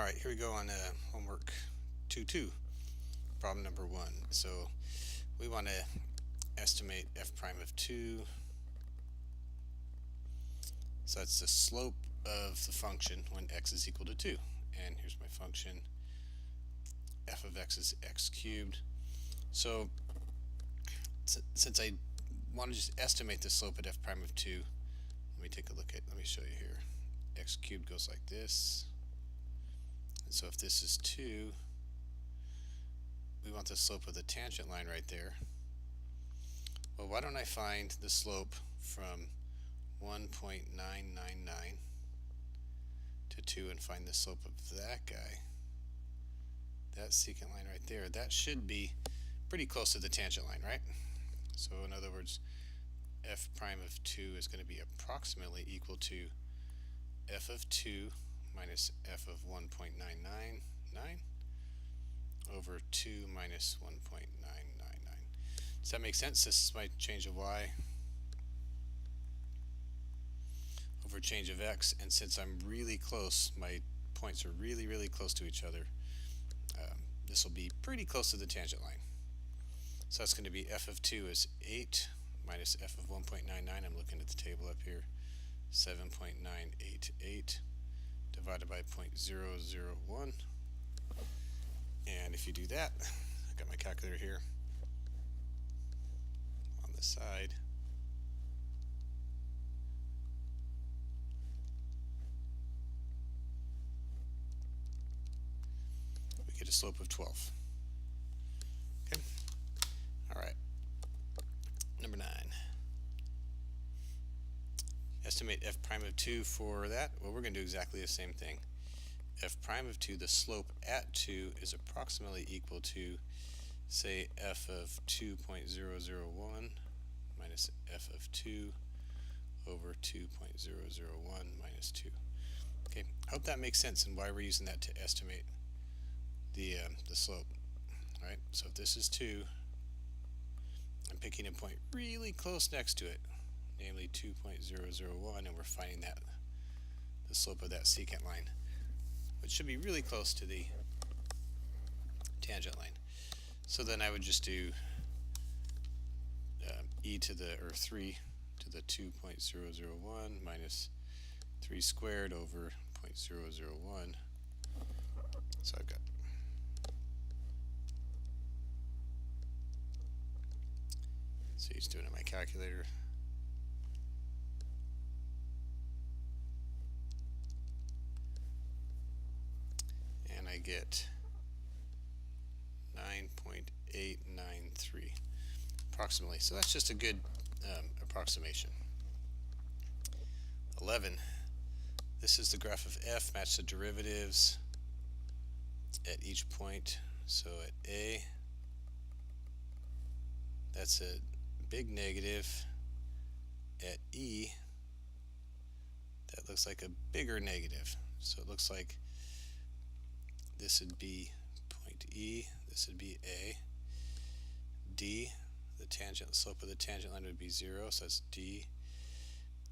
Alright, here we go on homework 2-2, problem number 1. So we want to estimate f prime of 2. So that's the slope of the function when x is equal to 2. And here's my function. F of x is x cubed. So since I want to just estimate the slope at f prime of 2, let me show you here. X cubed goes like this. And so if this is 2, we want the slope of the tangent line right there. Well, why don't I find the slope from 1.999 to 2 and find the slope of that guy, that secant line right there. That should be pretty close to the tangent line, right? So in other words, f prime of 2 is going to be approximately equal to f of 2 minus f of 1.999 over 2 minus 1.999. Does that make sense? This is my change of y over change of x, and since I'm really close, my points are really close to each other, this will be pretty close to the tangent line. So that's going to be f of 2 is 8 minus f of 1.99. I'm looking at the table up here. 7.988 divided by 0.001. And if you do that, I've got my calculator here on the side. We get a slope of 12. Okay. All right. Number 9. Estimate f prime of 2 for that. Well, we're going to do exactly the same thing. F prime of 2, the slope at 2 is approximately equal to, say, f of 2.001 minus f of 2 over 2.001 minus 2. Okay, I hope that makes sense and why we're using that to estimate the slope. All right, so if this is 2, I'm picking a point really close next to it, namely 2.001, and we're finding that the slope of that secant line, which should be really close to the tangent line. So then I would just do e to the, or 3 to the 2.001 minus 3 squared over 0.001. So I've got just doing it in my calculator. And I get 9.893 approximately. So that's just a good approximation. 11. This is the graph of f. Match the derivatives at each point. So at A, that's a big negative. At E, that looks like a bigger negative. So it looks like this would be point E, this would be A. D, the slope of the tangent line would be 0, so that's D.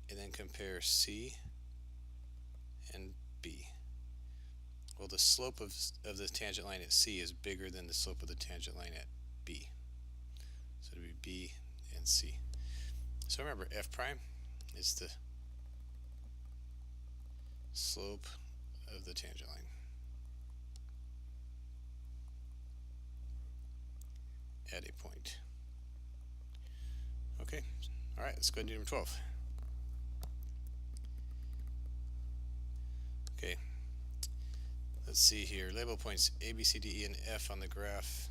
And then compare C and B. Well, the slope of the tangent line at C is bigger than the slope of the tangent line at B. So it would be B and C. So remember, f prime is the slope of the tangent line at a point. Okay, all right, let's go ahead and do number 12. Okay, let's see here. Label points A, B, C, D, E, and F on the graph.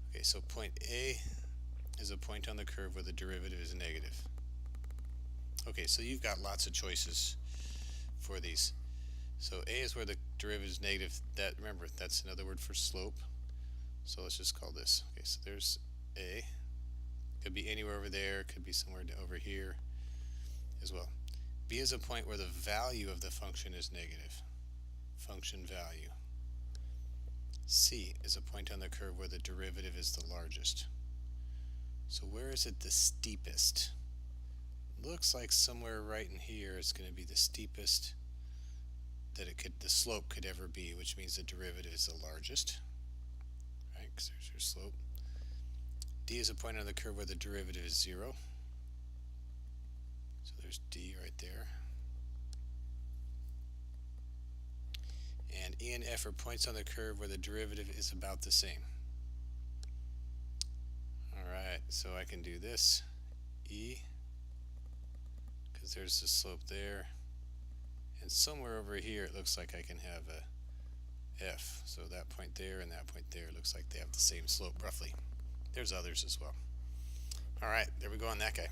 Okay, so point A is a point on the curve where the derivative is negative. Okay, so you've got lots of choices for these. So A is where the derivative is negative. That, remember, that's another word for slope. So let's just call this. Okay, so there's A. Could be anywhere over there, could be somewhere over here as well. B is a point where the value of the function is negative. Function value. C is a point on the curve where the derivative is the largest. So where is it the steepest? Looks like somewhere right in here is going to be the steepest that the slope could ever be, which means the derivative is the largest, right? Because there's your slope. D is a point on the curve where the derivative is 0. So there's D right there. And E and F are points on the curve where the derivative is about the same. Alright, so I can do this, E, because there's the slope there, and somewhere over here it looks like I can have a F. So that point there and that point there looks like they have the same slope roughly. There's others as well. Alright, there we go on that guy.